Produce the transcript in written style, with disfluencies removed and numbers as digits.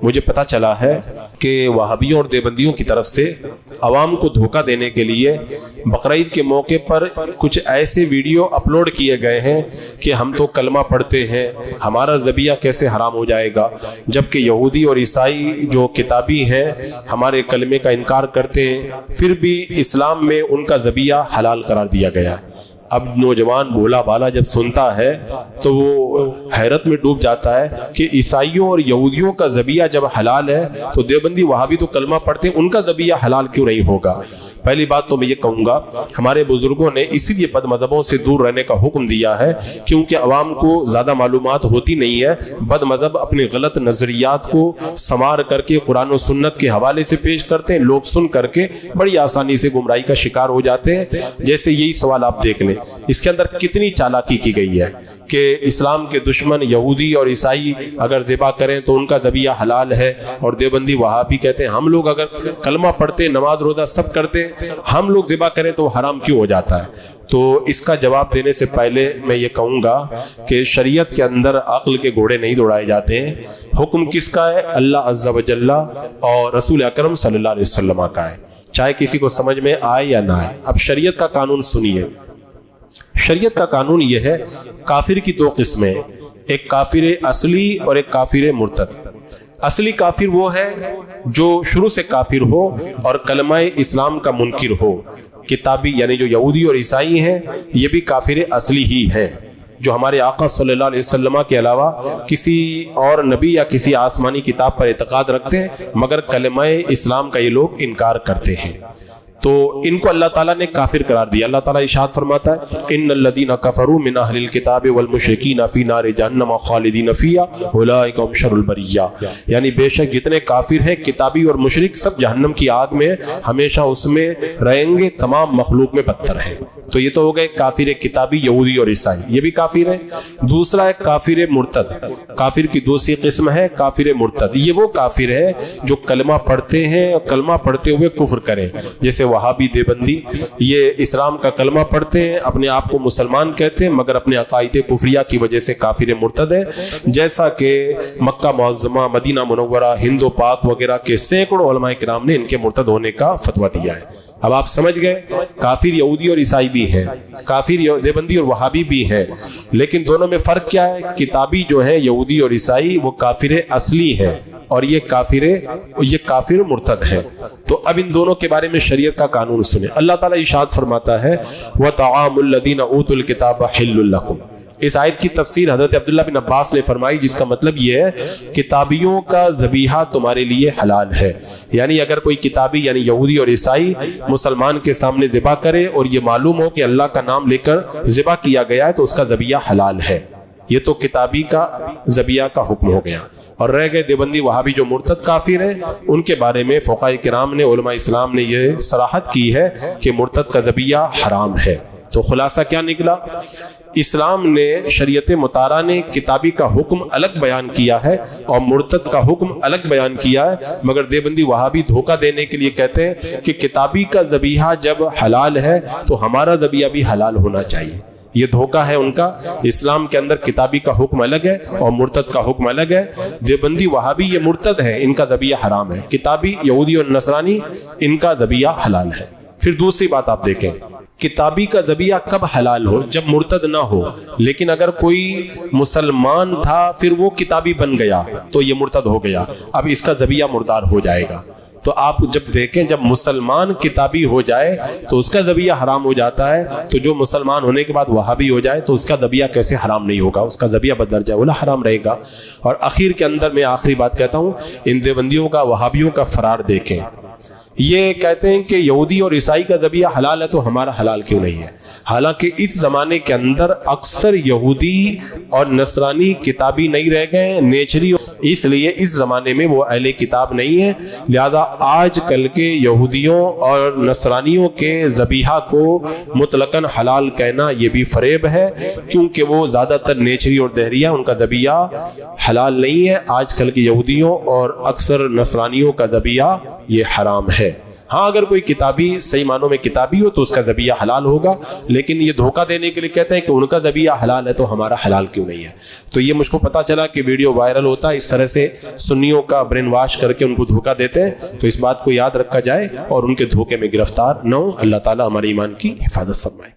مجھے پتہ چلا ہے کہ وہابیوں اور دیوبندیوں کی طرف سے عوام کو دھوکہ دینے کے لیے بقرعید کے موقع پر کچھ ایسے ویڈیو اپلوڈ کیے گئے ہیں کہ ہم تو کلمہ پڑھتے ہیں، ہمارا ذبیحہ کیسے حرام ہو جائے گا، جبکہ یہودی اور عیسائی جو کتابی ہیں ہمارے کلمے کا انکار کرتے ہیں، پھر بھی اسلام میں ان کا ذبیحہ حلال قرار دیا گیا ہے۔ اب نوجوان بھولا بالا جب سنتا ہے تو وہ حیرت میں ڈوب جاتا ہے کہ عیسائیوں اور یہودیوں کا ذبیحہ جب حلال ہے تو دیوبندی وہابی تو کلمہ پڑھتے ہیں، ان کا ذبیحہ حلال کیوں نہیں ہوگا؟ پہلی بات تو میں یہ کہوں گا، ہمارے بزرگوں نے اسی لیے بد مذہبوں سے دور رہنے کا حکم دیا ہے، کیونکہ عوام کو زیادہ معلومات ہوتی نہیں ہے۔ بد مذہب اپنے غلط نظریات کو سنوار کر کے قرآن و سنت کے حوالے سے پیش کرتے ہیں، لوگ سن کر کے بڑی آسانی سے گمراہی کا شکار ہو جاتے ہیں۔ جیسے یہی سوال آپ دیکھ لیں، اس کے اندر کتنی چالاکی کی گئی ہے کہ اسلام کے دشمن یہودی اور عیسائی اگر ذبح کریں تو ان کا ذبیحہ حلال ہے، اور دیوبندی وہابی کہتے ہیں ہم لوگ اگر کلمہ پڑھتے، نماز روزہ سب کرتے، ہم لوگ ذبح کریں تو حرام کیوں ہو جاتا ہے؟ تو اس کا جواب دینے سے پہلے میں یہ کہوں گا کہ شریعت کے اندر عقل کے گھوڑے نہیں دوڑائے جاتے ہیں۔ حکم کس کا ہے؟ اللہ عز و جل اور رسول اکرم صلی اللہ علیہ وسلم کا ہے، چاہے کسی کو سمجھ میں آئے یا نہ آئے۔ اب شریعت کا قانون سنیے۔ شریعت کا قانون یہ ہے، کافر کی دو قسمیں، ایک کافر اصلی اور ایک کافر مرتد۔ اصلی کافر وہ ہے جو شروع سے کافر ہو اور کلمہ اسلام کا منکر ہو۔ کتابی یعنی جو یہودی اور عیسائی ہیں یہ بھی کافر اصلی ہی ہیں، جو ہمارے آقا صلی اللہ علیہ وسلم کے علاوہ کسی اور نبی یا کسی آسمانی کتاب پر اعتقاد رکھتے ہیں، مگر کلمہ اسلام کا یہ لوگ انکار کرتے ہیں، تو ان کو اللہ تعالیٰ نے کافر قرار دیا۔ اللہ تعالیٰ ارشاد فرماتا ہے ان الذین کفروا من اہل الکتاب والمشرکین فی نار جہنم خالدین فیہا اولئک هم شر البریہ، یعنی بے شک جتنے کافر ہیں کتابی اور مشرک سب جہنم کی آگ میں ہمیشہ اس میں رہیں گے، تمام مخلوق میں بدتر ہیں۔ تو یہ تو ہو گئے کافر کتابی یہودی اور عیسائی، یہ بھی کافر ہیں۔ دوسرا ہے کافر مرتد۔ کافر کی دوسری قسم ہے کافر مرتد، یہ وہ کافر ہے جو کلمہ پڑھتے ہیں اور کلمہ پڑھتے ہوئے کفر کریں، جیسے وہابی دیوبندی یہ اسلام کا کلمہ پڑھتے ہیں، اپنے آپ کو مسلمان کہتے ہیں، مگر اپنے عقائد کفریہ کی وجہ سے کافر مرتد ہے، جیسا کہ مکہ معظمہ، مدینہ منورہ، ہند و پاک وغیرہ کے سینکڑوں علماء کرام نے ان کے مرتد ہونے کا فتویٰ دیا ہے۔ اب آپ سمجھ گئے، کافر یہودی اور عیسائی بھی ہیں، کافر دیوبندی اور وہابی بھی ہیں، لیکن دونوں میں فرق کیا ہے؟ کتابی جو ہے یہودی اور عیسائی وہ کافر اصلی ہے، اور یہ کافر مرتد ہے۔ تو اب ان دونوں کے بارے میں شریعت کا قانون سنیں۔ اللہ تعالیٰ ارشاد فرماتا ہے وَطَعَامُ الَّذِينَ أُوتُوا الْكِتَابَ حِلٌّ لَكُمْ۔ اس آیت کی تفسیر حضرت عبداللہ بن عباس نے فرمائی، جس کا مطلب یہ ہے کتابیوں کا ذبیحہ تمہارے لیے حلال ہے، یعنی اگر کوئی کتابی یعنی یہودی اور عیسائی مسلمان کے سامنے ذبح کرے اور یہ معلوم ہو کہ اللہ کا نام لے کر ذبح کیا گیا ہے تو اس کا ذبیحہ حلال ہے۔ یہ تو کتابی کا ذبیحہ کا حکم ہو گیا، اور رہ گئے دیوبندی وہابی جو مرتد کافر ہیں، ان کے بارے میں فقہاء کرام نے، علماء اسلام نے یہ صراحت کی ہے کہ مرتد کا ذبیحہ حرام ہے۔ تو خلاصہ کیا نکلا؟ اسلام نے، شریعت مطہرہ نے کتابی کا حکم الگ بیان کیا ہے اور مرتد کا حکم الگ بیان کیا ہے، مگر دیوبندی وہابی دھوکہ دینے کے لیے کہتے ہیں کہ کتابی کا ذبیحہ جب حلال ہے تو ہمارا ذبیحہ بھی حلال ہونا چاہیے۔ یہ دھوکہ ہے ان کا۔ اسلام کے اندر کتابی کا حکم الگ ہے اور مرتد کا حکم الگ ہے۔ دیوبندی وہابی یہ مرتد ہے، ان کا ذبیحہ حرام ہے، کتابی یہودی اور نصرانی ان کا ذبیحہ حلال ہے۔ پھر دوسری بات آپ دیکھیں، کتابی کا ذبیحہ کب حلال ہو؟ جب مرتد نہ ہو، لیکن اگر کوئی مسلمان تھا پھر وہ کتابی بن گیا تو یہ مرتد ہو گیا، اب اس کا ذبیحہ مردار ہو جائے گا۔ تو آپ جب دیکھیں جب مسلمان کتابی ہو جائے تو اس کا ذبیحہ حرام ہو جاتا ہے، تو جو مسلمان ہونے کے بعد وہابی ہو جائے تو اس کا ذبیحہ کیسے حرام نہیں ہوگا؟ اس کا ذبیحہ بدرجہ اولا حرام رہے گا۔ اور اخیر کے اندر میں آخری بات کہتا ہوں، ان دیوبندیوں کا، وہابیوں کا فرار دیکھیں۔ یہ کہتے ہیں کہ یہودی اور عیسائی کا ذبیحہ حلال ہے تو ہمارا حلال کیوں نہیں ہے؟ حالانکہ اس زمانے کے اندر اکثر یہودی اور نصرانی کتابی نہیں رہ گئے، نیچری، اس لیے اس زمانے میں وہ اہل کتاب نہیں ہیں، لہذا آج کل کے یہودیوں اور نصرانیوں کے ذبیحہ کو مطلقاً حلال کہنا یہ بھی فریب ہے، کیونکہ وہ زیادہ تر نیچری اور دہریہ، ان کا ذبیحہ حلال نہیں ہے۔ آج کل کے یہودیوں اور اکثر نصرانیوں کا ذبیحہ یہ حرام ہے۔ ہاں اگر کوئی کتابی صحیح معنوں میں کتابی ہو تو اس کا ذبیحہ حلال ہوگا، لیکن یہ دھوکہ دینے کے لیے کہتے ہیں کہ ان کا ذبیحہ حلال ہے تو ہمارا حلال کیوں نہیں ہے؟ تو یہ مجھ کو پتا چلا کہ ویڈیو وائرل ہوتا ہے، اس طرح سے سنیوں کا برین واش کر کے ان کو دھوکہ دیتے ہیں، تو اس بات کو یاد رکھا جائے اور ان کے دھوکے میں گرفتار نہ ہو۔ اللہ تعالی ہمارے ایمان کی حفاظت فرمائے۔